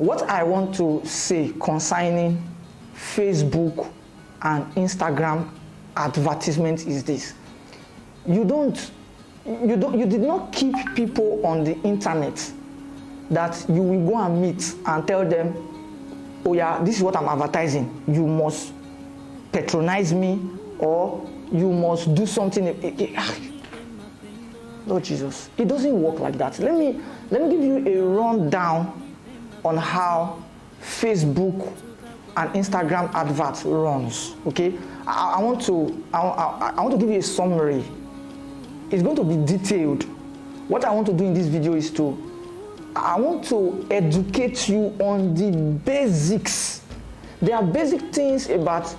What I want to say concerning Facebook and Instagram advertisement is this. You did not keep people on the internet that you will go and meet and tell them, oh yeah, this is what I'm advertising. You must patronize me, or you must do something. Lord Jesus, it doesn't work like that. Let me give you a rundown on how Facebook and Instagram advert runs. Okay, I want to give you a summary. It's going to be detailed. What I want to do in this video is I want to educate you on the basics. There are basic things about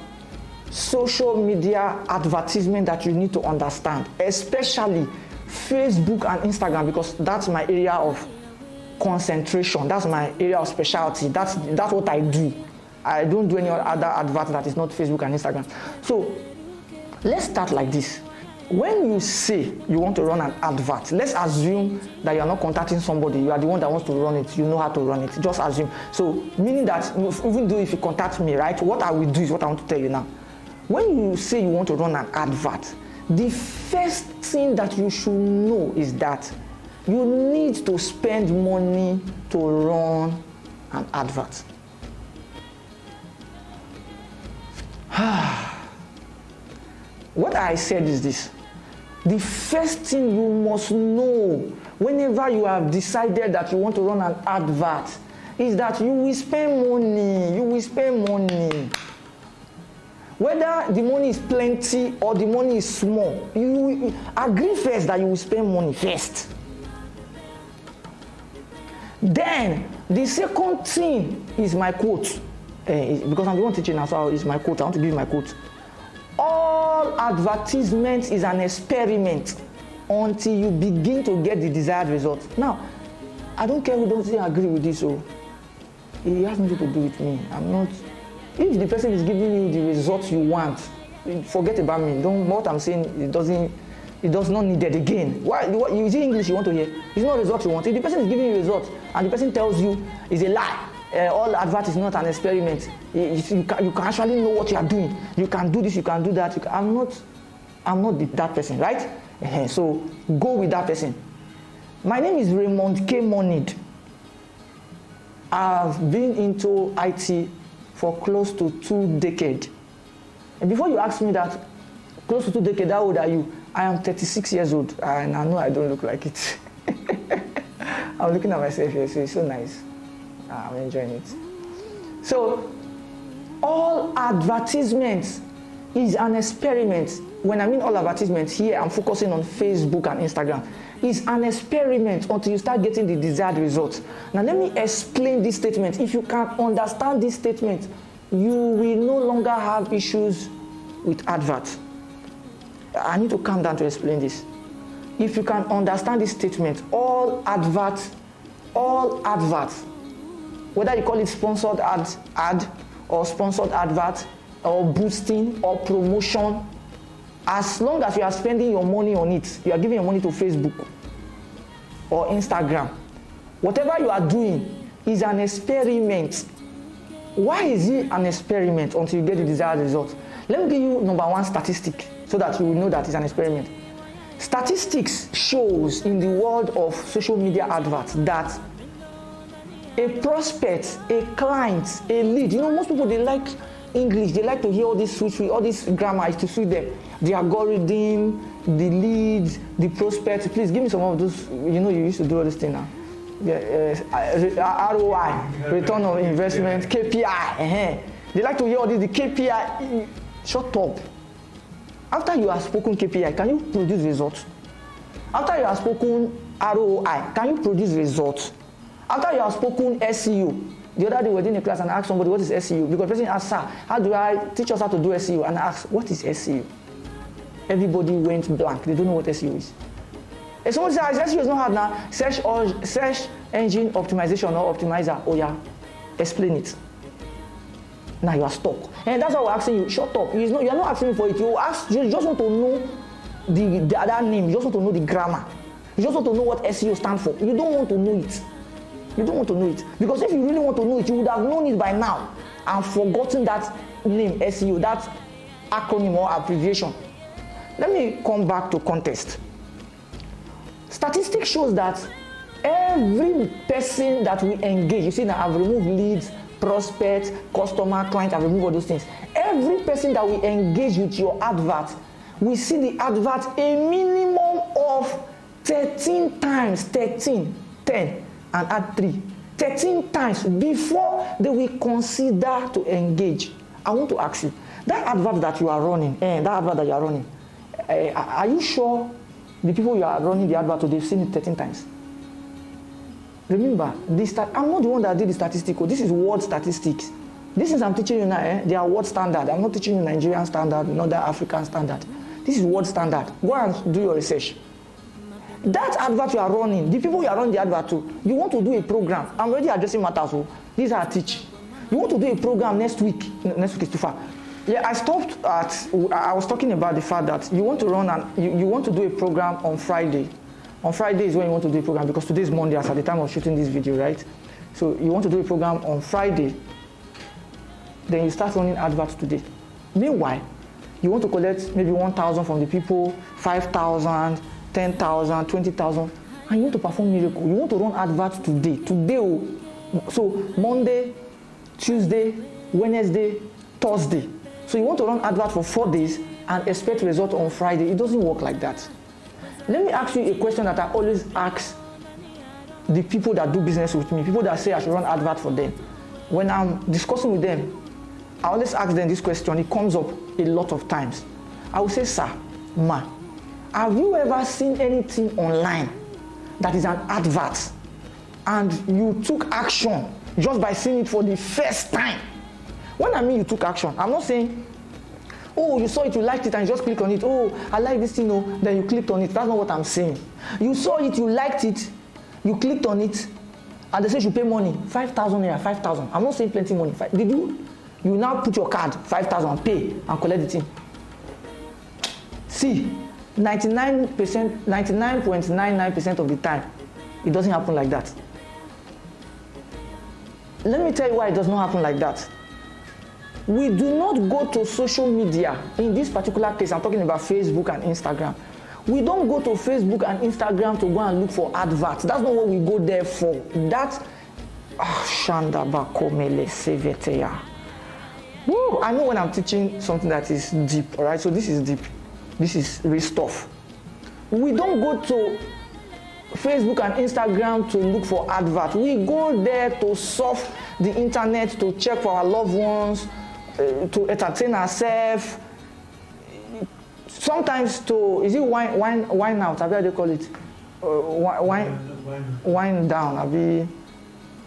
social media advertisement that you need to understand, especially Facebook and Instagram, because that's my area of concentration. That's my area of specialty. That's what I do. I don't do any other advert that is not Facebook and Instagram. So let's start like this. When you say you want to run an advert, let's assume that you are not contacting somebody. You are the one that wants to run it. You know how to run it. Just assume. So meaning that even though if you contact me, right, what I will do is what I want to tell you now. When you say you want to run an advert, the first thing that you should know is that you need to spend money to run an advert. What I said is this. The first thing you must know whenever you have decided that you want to run an advert is that you will spend money. You will spend money. Whether the money is plenty or the money is small, you agree first that you will spend money first. Then, the second thing is my quote. Because I'm the one teaching now, so it's my quote. I want to give you my quote. All advertisement is an experiment until you begin to get the desired result. Now, I don't care who doesn't agree with this. So it has nothing to do with me. I'm not. If the person is giving you the result you want, forget about me. What I'm saying, it does not need it again. Why? Is it English you want to hear? It's not result you want. If the person is giving you results and the person tells you it's a lie, all advert is not an experiment. You can actually know what you are doing. You can do this, you can do that. I'm not that person, right? So go with that person. My name is Raymond K. Monid. I've been into IT for close to 2 decades. And before you ask me that, close to 2 decades, how old are you? I am 36 years old, and I know I don't look like it. I'm looking at myself here, so it's so nice. I'm enjoying it. So, all advertisements is an experiment. When I mean all advertisements, here I'm focusing on Facebook and Instagram. It's an experiment until you start getting the desired results. Now let me explain this statement. If you can understand this statement, you will no longer have issues with adverts. I need to calm down to explain this. If you can understand this statement, all adverts, whether you call it sponsored ad or sponsored advert or boosting or promotion, as long as you are spending your money on it, you are giving your money to Facebook or Instagram, whatever you are doing is an experiment. Why is it an experiment until you get the desired result? Let me give you number one statistic so that you will know that it's an experiment. Statistics shows in the world of social media adverts that a prospect, a client, a lead, most people, they like English, they like to hear all this sweet, all this grammar is to suit them. The algorithm, the leads, the prospect. Please give me some of those. You used to do all this thing now. ROI, return on investment, KPI. They like to hear all this, the KPI. Shut up. After you have spoken KPI, can you produce results? After you have spoken ROI, can you produce results? After you have spoken SEO, the other day we were in a class and I asked somebody what is SEO, because the person asked, sir, how do I teach us how to do SEO? And I asked, what is SEO? Everybody went blank. They don't know what SEO is. If someone says SEO is not hard now, search engine optimization or optimizer. Oh yeah, explain it. Now you are stuck. And that's why we're asking you, shut up. You are not asking me for it. You just want to know the other name. You just want to know the grammar. You just want to know what SEO stands for. You don't want to know it. You don't want to know it. Because if you really want to know it, you would have known it by now and forgotten that name, SEO, that acronym or abbreviation. Let me come back to context. Statistics shows that every person that we engage, you see that I've removed leads, prospects, customer, client, I've removed all those things. Every person that we engage with your advert, we see the advert a minimum of 13 times, 10, and add 3. 13 times before they will consider to engage. I want to ask you, that advert that you are running, are you sure the people you are running the advert to, they've seen it 13 times? Remember, I'm not the one that did the statistical. This is world statistics. This is I'm teaching you now, they are world standard. I'm not teaching you Nigerian standard, not the African standard. This is world standard. Go and do your research. That advert you are running, the people you are running the advert to, you want to do a program. I'm already addressing matters. So these are teach. You want to do a program next week. Next week is too far. Yeah, I was talking about the fact that you want to run and you want to do a program on Friday. On Friday is when you want to do a program, because today is Monday as at the time of shooting this video, right? So you want to do a program on Friday, then you start running adverts today. Meanwhile, you want to collect maybe 1,000 from the people, 5,000, 10,000, 20,000, and you want to perform miracle. You want to run adverts today. So Monday, Tuesday, Wednesday, Thursday. So you want to run adverts for 4 days and expect result on Friday. It doesn't work like that. Let me ask you a question that I always ask the people that do business with me, people that say I should run advert for them. When I'm discussing with them, I always ask them this question. It comes up a lot of times. I will say, sir, ma, have you ever seen anything online that is an advert and you took action just by seeing it for the first time? When I mean you took action, I'm not saying, oh, you saw it, you liked it, and you just clicked on it. Oh, I like this thing, oh, then you clicked on it. That's not what I'm saying. You saw it, you liked it, you clicked on it, and they say you pay money, 5,000 naira, 5,000. I'm not saying plenty money. Did you now put your card, 5,000, pay, and collect the thing? See, 99.99% of the time, it doesn't happen like that. Let me tell you why it does not happen like that. We do not go to social media. In this particular case, I'm talking about Facebook and Instagram. We don't go to Facebook and Instagram to go and look for adverts. That's not what we go there for. That's Shanda Bakomele Seveteya. Woo! I know when I'm teaching something that is deep, all right? So this is deep. This is real stuff. We don't go to Facebook and Instagram to look for adverts. We go there to surf the internet, to check for our loved ones, to entertain ourselves. Sometimes is it wine out? How do they call it? Wine down.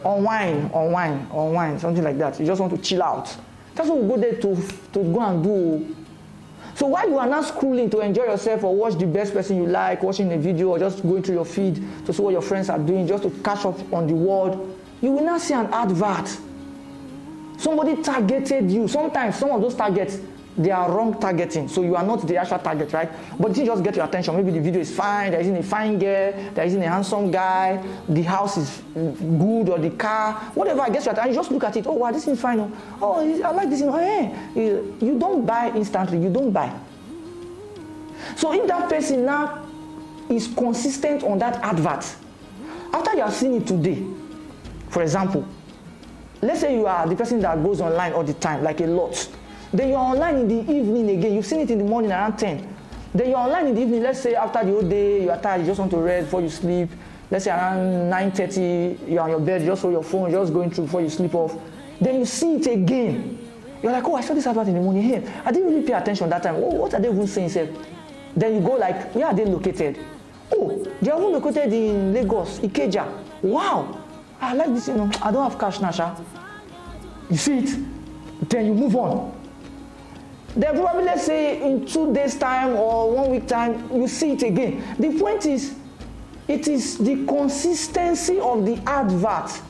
Unwind, something like that. You just want to chill out. That's what we go there to go and do. So while you are not scrolling to enjoy yourself or watch the best person you like, watching a video, or just going through your feed to see what your friends are doing, just to catch up on the world, you will not see an advert. Somebody targeted you. Sometimes some of those targets, they are wrong targeting. So you are not the actual target, right? But it just get your attention. Maybe the video is fine, there isn't a fine girl, there isn't a handsome guy, the house is good, or the car, whatever gets your attention. You just look at it. Oh, wow, this is fine. Oh, I like this. Hey, you don't buy instantly. You don't buy. So if that person now is consistent on that advert, after you have seen it today, for example, let's say you are the person that goes online all the time, like a lot. Then you're online in the evening again. You've seen it in the morning around 10. Then you're online in the evening. Let's say after the whole day, you are tired, you just want to rest before you sleep. Let's say around 9:30, you're on your bed, you just hold your phone, just going through before you sleep off. Then you see it again. You're like, oh, I saw this advert in the morning. Hey, I didn't really pay attention that time. Oh, what are they even saying? Then you go like, where are they located? Oh, they are even located in Lagos, Ikeja. Wow, I like this, I don't have cash now, Sha. You see it, then you move on. Then probably, let's say, in 2 days' time or 1 week time, you see it again. The point is, it is the consistency of the advert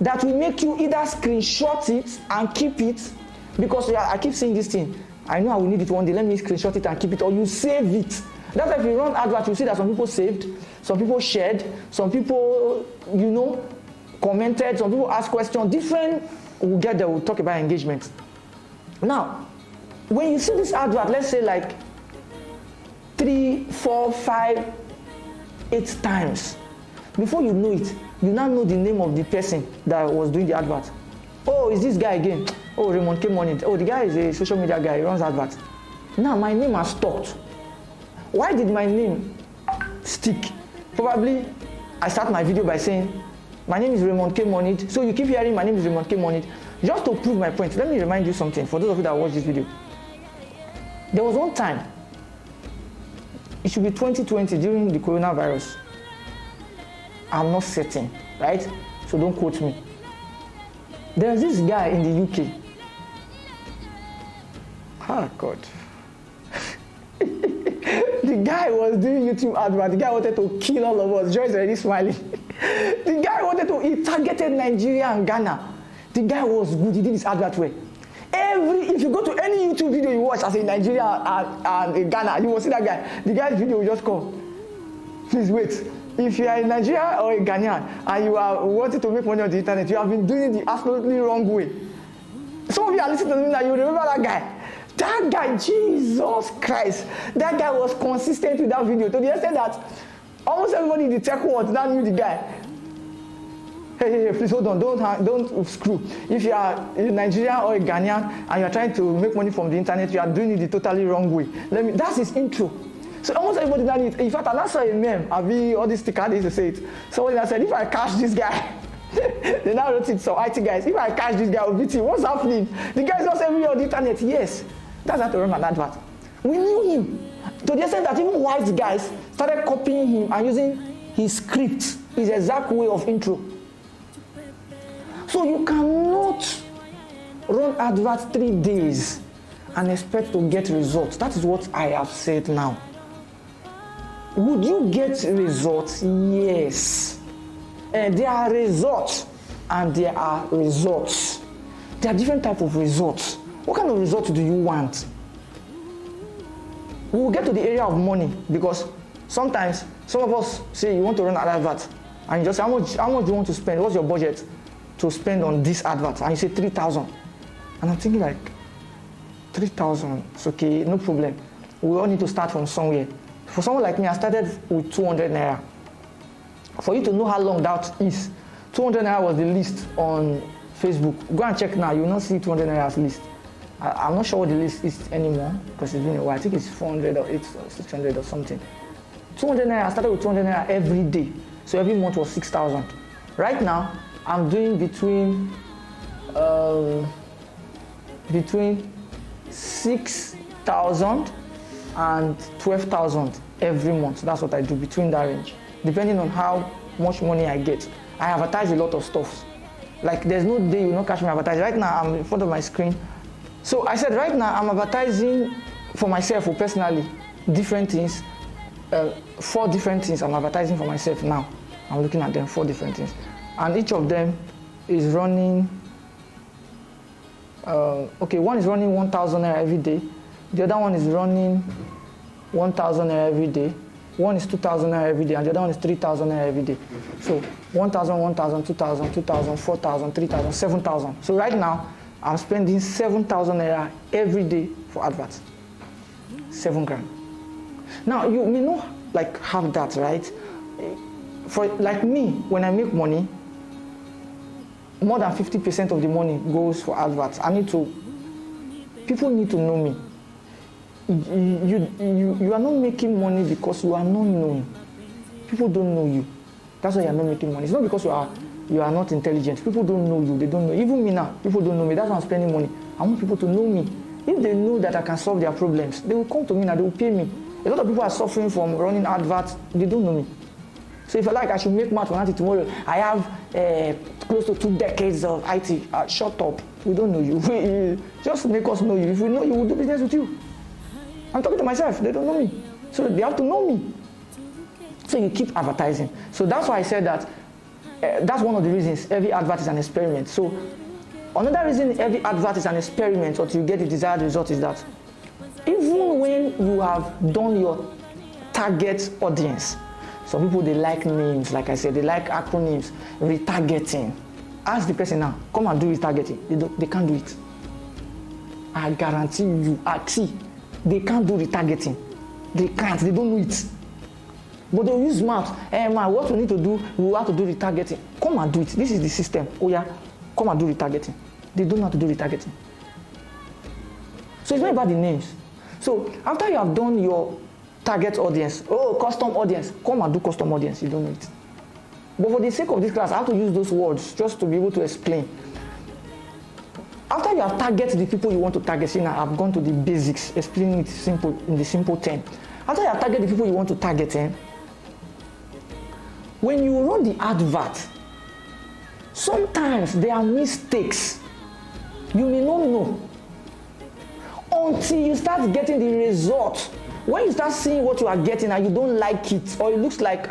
that will make you either screenshot it and keep it, because I keep saying this thing. I know I will need it one day. Let me screenshot it and keep it, or you save it. That's why if you run advert, you see that some people saved, some people shared, some people, commented, some people asked questions, different, we'll get there, we'll talk about engagement. Now, when you see this advert, let's say like 3, 4, 5, 8 times, before you know it, you now know the name of the person that was doing the advert. Oh, is this guy again? Oh, Raymond K. Money. Oh, the guy is a social media guy, he runs adverts. Now my name has stuck. Why did my name stick? Probably I start my video by saying, my name is Raymond K. Money. So you keep hearing my name is Raymond K. Money. Just to prove my point, let me remind you something for those of you that watch this video. There was one time, it should be 2020 during the coronavirus. I'm not certain, right? So don't quote me. There's this guy in the UK. Oh God. The guy was doing YouTube advert. The guy wanted to kill all of us. Joy's already smiling. The guy he targeted Nigeria and Ghana. The guy was good. He did his advert well. If you go to any YouTube video you watch as a Nigeria and Ghana, you will see that guy. The guy's video will just come. Please wait. If you are in Nigeria or a Ghanaian and you are wanting to make money on the internet, you have been doing it the absolutely wrong way. Some of you are listening to me now, you remember that guy. That guy, Jesus Christ, that guy was consistent with that video to the extent that almost everybody in the tech world now knew the guy. Hey, please hold on, don't screw. If you are a Nigerian or a Ghanaian and you are trying to make money from the internet, you are doing it the totally wrong way. That's his intro. So almost everybody now knew it. In fact, I saw a meme, all these stickers, they used to say it. Somebody said, if I catch this guy, they now wrote it, so IT guys, if I catch this guy, I'll beat him. What's happening? The guy is not everywhere on the internet. Yes, that's how to run an advert. We knew him. To the extent that even white guys started copying him and using his script, his exact way of intro. So you cannot run adverts 3 days and expect to get results. That is what I have said now. Would you get results? Yes. There are results and there are results. There are different types of results. What kind of results do you want? We will get to the area of money because sometimes some of us say you want to run an advert and you just say how much do you want to spend? What's your budget to spend on this advert? And you say 3,000. And I'm thinking like 3,000, it's okay, no problem. We all need to start from somewhere. For someone like me, I started with 200 naira. For you to know how long that is, 200 naira was the list on Facebook. Go and check now, you will not see 200 naira as list. I'm not sure what the list is anymore because it's been a while. I think it's 400 or 600 or something. 200 naira, I started with 200 naira every day. So every month was 6,000. Right now, I'm doing between 6,000 and 12,000 every month. That's what I do, between that range, depending on how much money I get. I advertise a lot of stuff. Like there's no day you will not catch me advertising. Right now I'm in front of my screen. So I said right now I'm advertising for myself or personally different things. 4 different things I'm advertising for myself now. I'm looking at them, 4 different things. And each of them is running, one is running 1,000 naira every day. The other one is running 1,000 naira every day. One is 2,000 naira every day, and the other one is 3,000 naira every day. So 1,000, 1,000, 2,000, 2,000, 4,000, 3,000, 7,000. So right now, I'm spending 7,000 naira every day for adverts. 7 grand. Now you may not have that, right? For like me, when I make money, more than 50% of the money goes for adverts. People need to know me. You are not making money because you are not known. People don't know you. That's why you are not making money. It's not because you are not intelligent. People don't know you. They don't know. Even me now, people don't know me. That's why I'm spending money. I want people to know me. If they know that I can solve their problems, they will come to me and they will pay me. A lot of people are suffering from running adverts. They don't know me. So if I like, I should make math from IT tomorrow. I have close to 2 decades of IT. Shut up. We don't know you. Just make us know you. If we know you, we'll do business with you. I'm talking to myself. They don't know me. So they have to know me. So you keep advertising. So that's why I said that that's one of the reasons every advert is an experiment. So another reason every advert is an experiment until you get the desired result is that even when you have done your target audience, Some people, they like names, like I said, they like acronyms, retargeting. Ask the person now, come and do retargeting. They can't do it. I guarantee you, see, they can't do retargeting. They can't, they don't know it. But they'll use maps. Hey man, what we need to do, we have to do retargeting. Come and do it. This is the system. Oh yeah, come and do retargeting. They don't know how to do retargeting. So it's not about the names. So after you have done your target audience, custom audience, come and do custom audience. You don't know it. But for the sake of this class, I have to use those words just to be able to explain. After you have targeted the people you want to target, see now I've gone to the basics, explaining it simple in the simple term. After you have targeted the people you want to target, when you run the advert, sometimes there are mistakes. You may not know until you start getting the result. When you start seeing what you are getting and you don't like it, or it looks like,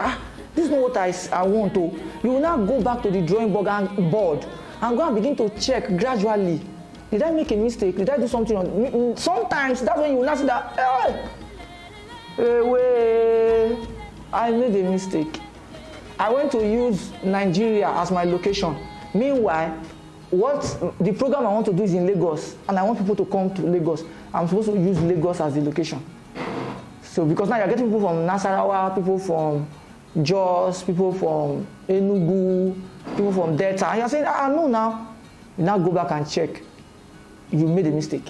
this is not what I want to, you will now go back to the drawing board and go and begin to check gradually. Did I make a mistake? Did I do something wrong? Sometimes that's when you will not see that, I made a mistake. I went to use Nigeria as my location. Meanwhile, the program I want to do is in Lagos, and I want people to come to Lagos. I'm supposed to use Lagos as the location. So because now you're getting people from Nasarawa, people from Jos, people from Enugu, people from Delta, and you're saying, no now. You now go back and check. You made a mistake.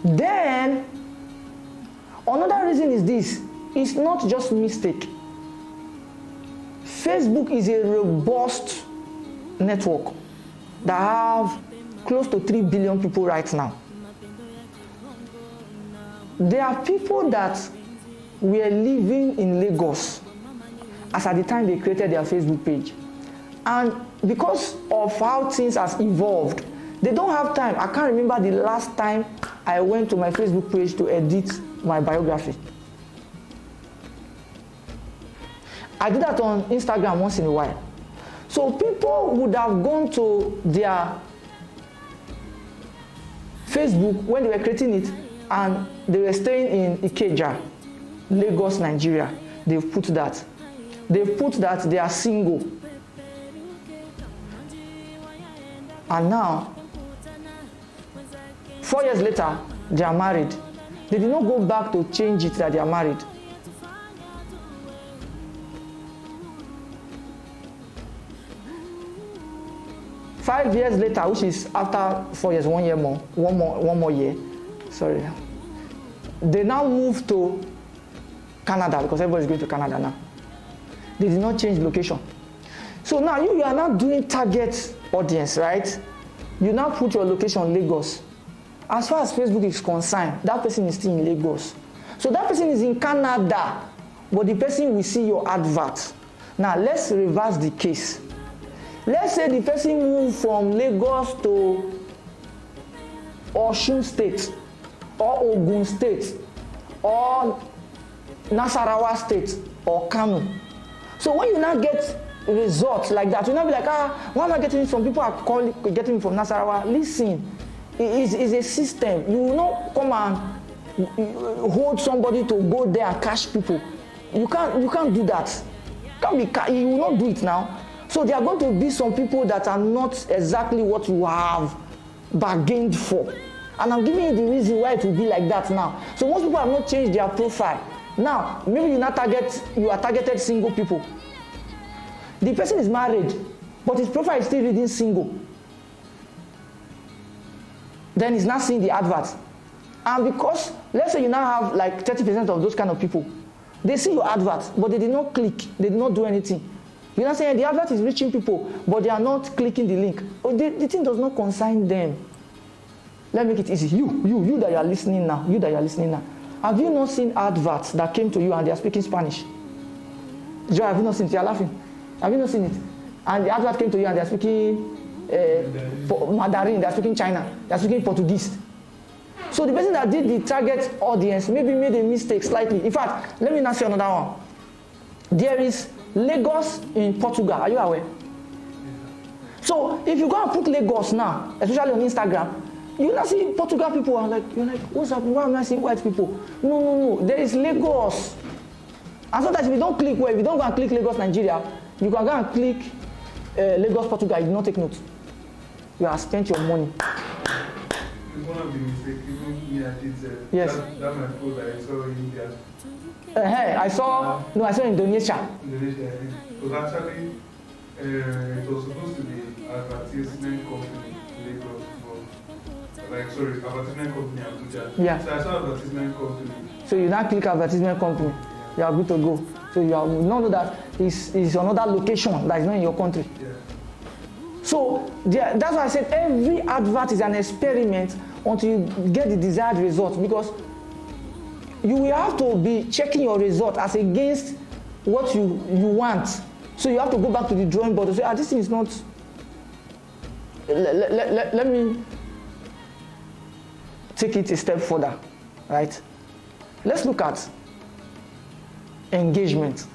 Then, another reason is this. It's not just mistake. Facebook is a robust network that have close to 3 billion people right now. There are people that were living in Lagos as at the time they created their Facebook page. And because of how things have evolved, they don't have time. I can't remember the last time I went to my Facebook page to edit my biography. I do that on Instagram once in a while. So people would have gone to their Facebook when they were creating it, and they were staying in Ikeja, Lagos, Nigeria. They've put that. They've put that they are single. And now, 4 years later, they are married. They did not go back to change it that they are married. Five years later, which is after 4 years, 1 year more, one more year, sorry. They now move to Canada because everybody's going to Canada now. They did not change location. So now you are now doing target audience, right? You now put your location Lagos. As far as Facebook is concerned, that person is still in Lagos. So that person is in Canada, but the person will see your advert. Now let's reverse the case. Let's say the person moved from Lagos to Osun State, or Ogun State, or Nasarawa State, or Kano. So when you now get results like that, you now be like, why am I getting it from people are getting it from Nasarawa? Listen, it is a system. You will not come and hold somebody to go there and catch people. You can't do that. You will not do it now. So there are going to be some people that are not exactly what you have bargained for. And I'm giving you the reason why it will be like that now. So most people have not changed their profile. Now, maybe you are targeted single people. The person is married, but his profile is still reading single. Then he's not seeing the advert. And because, let's say you now have like 30% of those kind of people, they see your advert, but they did not click, they did not do anything. You're not saying the advert is reaching people, but they are not clicking the link. The thing does not concern them. Let me make it easy. You that you are listening now, have you not seen adverts that came to you and they are speaking Spanish? Joy, have you not seen it? You are laughing. Have you not seen it? And the advert came to you and they are speaking Mandarin, they are speaking China, they are speaking Portuguese. So the person that did the target audience maybe made a mistake slightly. In fact, let me now say another one. There is Lagos in Portugal. Are you aware? So if you go and put Lagos now, especially on Instagram, you now see Portugal people are like, you're like, what's happening? Why am I seeing white people? No. There is Lagos. And sometimes if you don't click well, if you don't go and click Lagos, Nigeria, you can go and click Lagos, Portugal. You do not take note. You have spent your money. It's one of the mistakes. Even me, I did. Yes. That my phone that I saw in India. I saw Indonesia. Indonesia. It was actually, it was supposed to be advertisement company Lagos, but advertisement company Abuja. Yeah. So I saw advertisement company. So you now click advertisement company. You are good to go. So you know that is another location that is not in your country. Yeah. So that's why I said every advert is an experiment until you get the desired result, because you will have to be checking your result as against what you want. So you have to go back to the drawing board and say, this thing is not. Let me take it a step further, right? Let's look at engagement.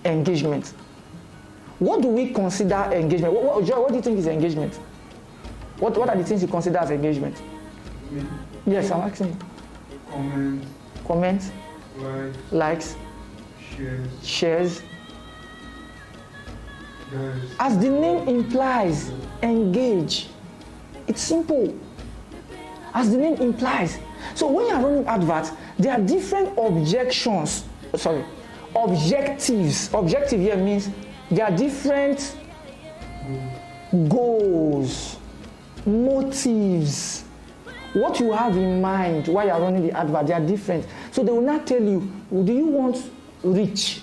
Engagement. What do we consider engagement? What do you think is engagement? What are the things you consider as engagement? Me? Yes, I'm asking you. Comments. Likes. Shares. As the name implies, engage. It's simple. As the name implies. So when you are running adverts, there are different objectives. Objective here means there are different goals, motives, what you have in mind while you are running the advert. They are different. So they will not tell you, do you want reach?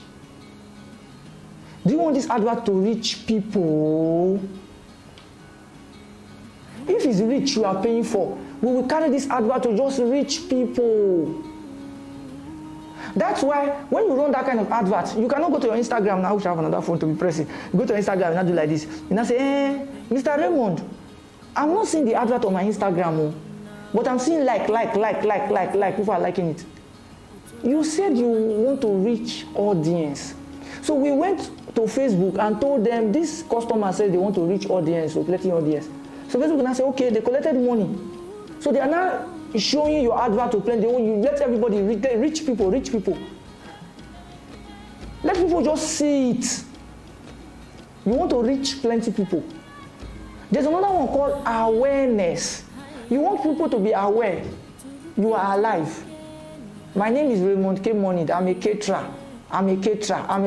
Do you want this advert to reach people? If it's reach you are paying for, we will carry this advert to just reach people. That's why when you run that kind of advert, you cannot go to your Instagram now, which I have another phone to be pressing. You go to your Instagram and not do like this. You now say, Mr. Raymond, I'm not seeing the advert on my Instagram, but I'm seeing like, people are liking it. You said you want to reach audience. So we went to Facebook and told them this customer says they want to reach audience, so plenty audience. So Facebook now say, okay, they collected money. So they are now showing your advert to plenty. You let everybody reach people. Let people just see it. You want to reach plenty people. There's another one called awareness. You want people to be aware you are alive. My name is Raymond K. Monid. I'm a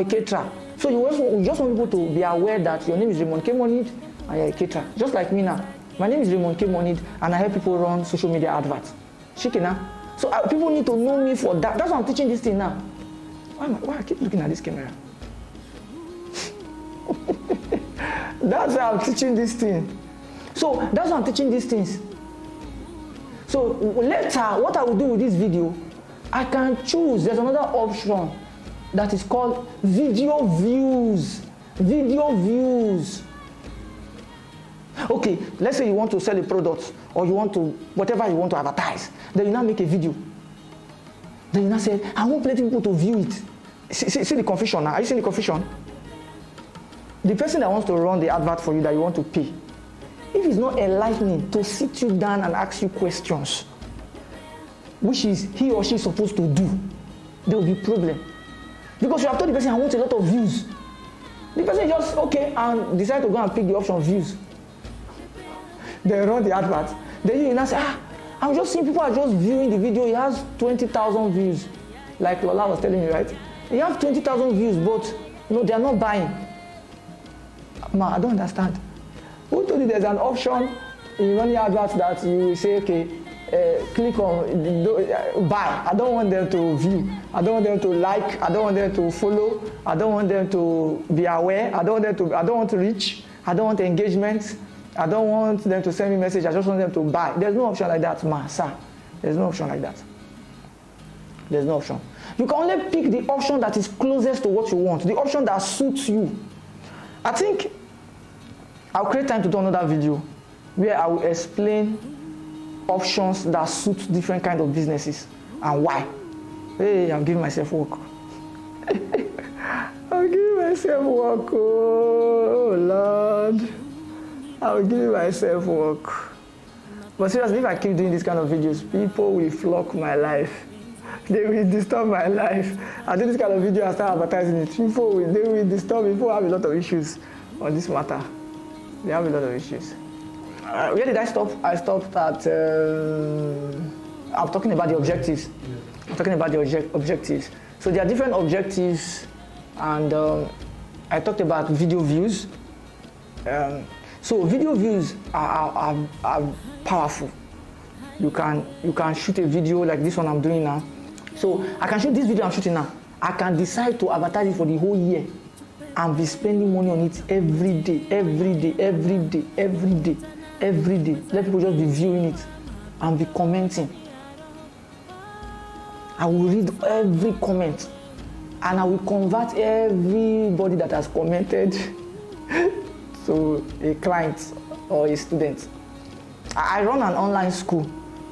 caterer. So you just want people to be aware that your name is Raymond K. Monid and you're a caterer. Just like me now. My name is Raymond K. Monid and I help people run social media adverts. Shikina. So people need to know me for that. That's why I'm teaching this thing now. Why I keep looking at this camera? That's why I'm teaching this thing. So that's why I'm teaching these things. So later, what I will do with this video, I can choose. There's another option that is called video views. Video views. Okay, let's say you want to sell a product or you want to, whatever you want to advertise. Then you now make a video. Then you now say, I want plenty people to view it. See the confusion now. Are you seeing the confusion? The person that wants to run the advert for you that you want to pay, if it's not enlightening to sit you down and ask you questions, which is he or she is supposed to do, there will be a problem. Because you have told the person, I want a lot of views. The person just, okay, and decide to go and pick the option views. They run the advert. Then you now say, I'm just seeing people are just viewing the video. It has 20,000 views. Like Lola was telling me, right? You have 20,000 views, but they are not buying. Ma, I don't understand. Who told you there's an option in running adverts that you say, okay, click on buy. I don't want them to view. I don't want them to like. I don't want them to follow. I don't want them to be aware. I don't want to reach. I don't want engagement. I don't want them to send me message. I just want them to buy. There's no option like that, ma, sir. There's no option like that. There's no option. You can only pick the option that is closest to what you want, the option that suits you. I think I'll create time to do another video where I will explain options that suit different kind of businesses and why. Hey, I'm giving myself work. I'm giving myself work, oh Lord. I'm giving myself work. But seriously, if I keep doing this kind of videos, people will flock my life. They will disturb my life. I do this kind of video and start advertising it. They will disturb. People have a lot of issues on this matter. They have a lot of issues. Where did I stop? I stopped at. I'm talking about the objectives. I'm talking about the objectives. So there are different objectives, and I talked about video views. So video views are powerful. You can shoot a video like this one I'm doing now. So I can shoot this video I'm shooting now. I can decide to advertise it for the whole year and be spending money on it every day. Let people just be viewing it and be commenting. I will read every comment and I will convert everybody that has commented to a client or a student. I run an online school,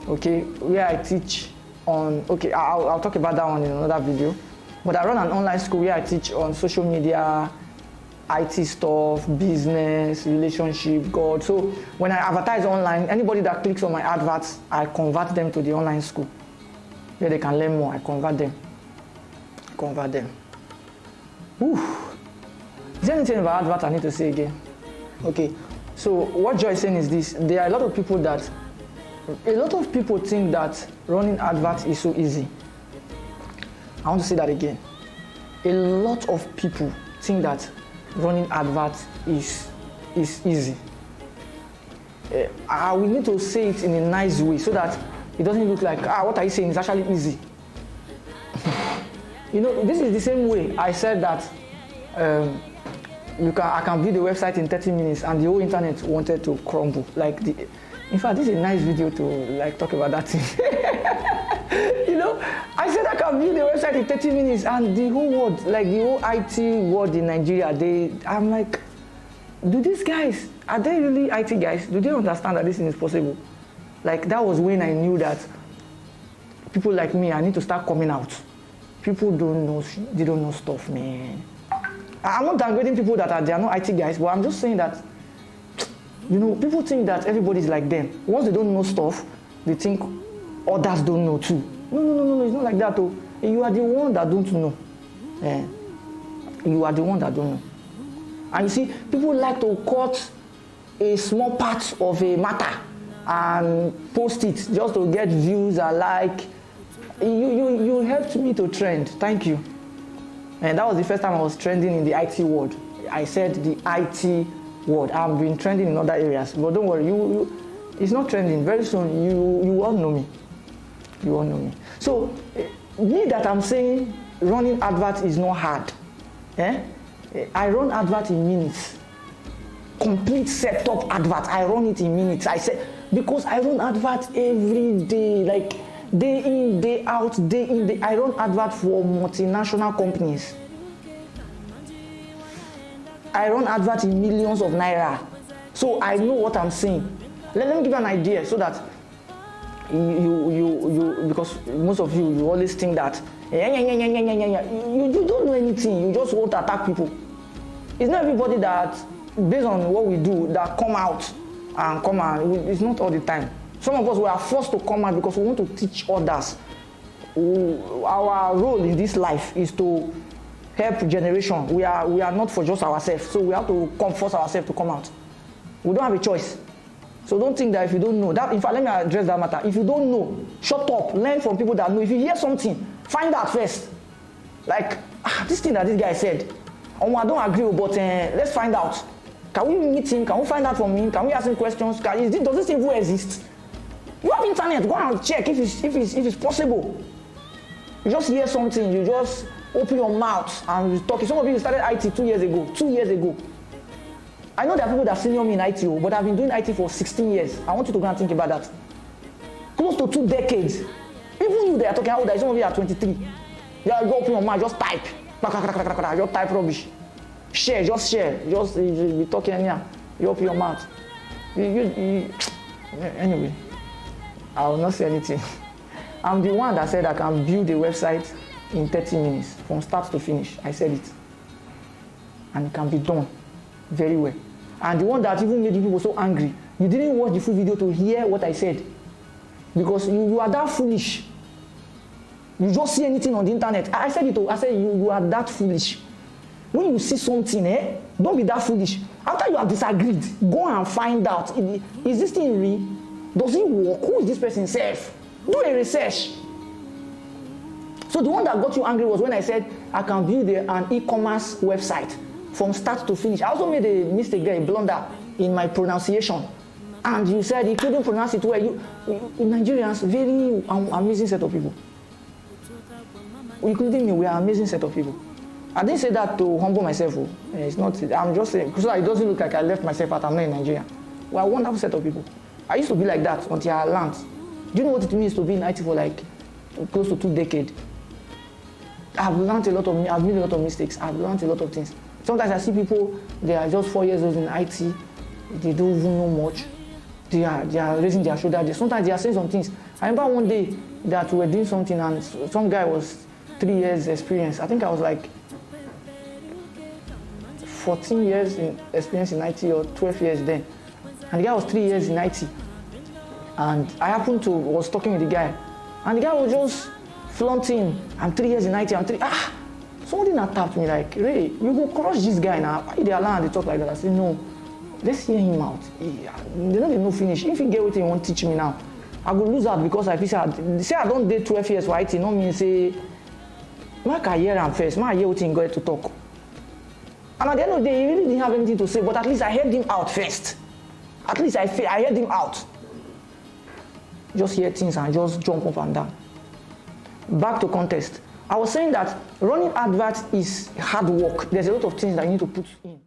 okay, where I teach on, okay, I'll talk about that one in another video, but I run an online school where I teach on social media, IT stuff, business, relationship, God. So when I advertise online, anybody that clicks on my adverts, I convert them to the online school where they can learn more. I convert them. Whew. Is there anything about adverts I need to say again? Okay, so what Joy is saying is this: there are a lot of people think that running adverts is so easy. I want to say that again. A lot of people think that running adverts is easy. We need to say it in a nice way so that it doesn't look like, what are you saying is actually easy. You know, this is the same way I said that I can build a website in 30 minutes and the whole internet wanted to crumble. In fact, this is a nice video to talk about that thing. You know, I said I can build a website in 30 minutes and the whole world, the whole IT world in Nigeria, I'm like, do these guys, are they really IT guys? Do they understand that this thing is possible? That was when I knew that people like me, I need to start coming out. People they don't know stuff, man. I'm not downgrading people they are not IT guys, but I'm just saying that, you know, people think that everybody's like them. Once they don't know stuff, they think others don't know too. No, it's not like that. Oh. You are the one that don't know. You are the one that don't know. And you see, people like to cut a small part of a matter and post it just to get views and like. You helped me to trend. Thank you. And that was the first time I was trending in the IT world. I said the IT world. I've been trending in other areas, but don't worry, it's not trending. Very soon, you all know me. You all know me. So, me that I'm saying running adverts is not hard. I run adverts in minutes. Complete setup advert. I run it in minutes. I said because I run adverts every day, day in, day out, day in, day. I run adverts for multinational companies. I run adverts in millions of naira. So I know what I'm saying. Let me give you an idea so that you because most of you always think that you don't know anything. You just want to attack people. It's not everybody that, based on what we do, that come out. It's not all the time. Some of us were forced to come out because we want to teach others. Our role in this life is to help generation. We are not for just ourselves, so we have to force ourselves to come out. We don't have a choice. So don't think that if you don't know that. In fact, let me address that matter. If you don't know, shut up. Learn from people that know. If you hear something, find out first. This thing that this guy said, I don't agree, but let's find out. Can we meet him? Can we find out from him? Can we ask him questions? Does this thing even exist? You have internet. Go and check if it's possible. You just hear something. You just open your mouth and you talk. Some of you started IT 2 years ago. 2 years ago. I know there are people that senior me in IT, but I've been doing IT for 16 years. I want you to go and think about that. Close to 2 decades. Even you, they are talking how old are you? Some of you are 23. You open your mouth, just type. Just type rubbish. Share, just share. Just be talking anyhow. You open your mouth. Anyway, I will not say anything. I'm the one that said I can build a website in 30 minutes from start to finish. I said it. And it can be done very well. And the one that even made you people so angry, you didn't watch the full video to hear what I said. Because you are that foolish. You just see anything on the internet. I said it. I said you are that foolish. When you see something, don't be that foolish. After you have disagreed, go and find out. Is this thing real? Does it work? Who is this person self? Do a research. So the one that got you angry was when I said I can build an e-commerce website from start to finish. I also made a mistake there, a blunder in my pronunciation. And you said you couldn't pronounce it well. Nigerians, very amazing set of people. Including me, we are an amazing set of people. I didn't say that to humble myself. It's not. I'm just saying, because it doesn't look like I left myself out. I'm not in Nigeria. We are a wonderful set of people. I used to be like that until I learned. Do you know what it means to be in IT for like close to 2 decades? I've learned a lot of. I've made a lot of mistakes. I've learned a lot of things. Sometimes I see people, they are just 4 years old in IT. They don't even know much. They are raising their shoulder. Sometimes they are saying some things. I remember one day that we were doing something and some guy was 3 years experience. I think I was like 14 years in experience in IT or 12 years then. And the guy was 3 years in IT. And I was talking with the guy. And the guy was just flaunting, I'm 3 years in IT, somebody now tapped me like, Ray, you go crush this guy now. Why they allow and they talk like that? I said, no, let's hear him out. They don't no finish. If he get what he won't teach me now, I go lose out because I say I don't date 12 years for IT, no mean say, my career am first, my hear what he got to talk. And at the end of the day, he really didn't have anything to say, but at least I heard him out first. At least I heard him out. Just hear things and just jump up and down. Back to contest. I was saying that running adverts is hard work. There's a lot of things that you need to put in.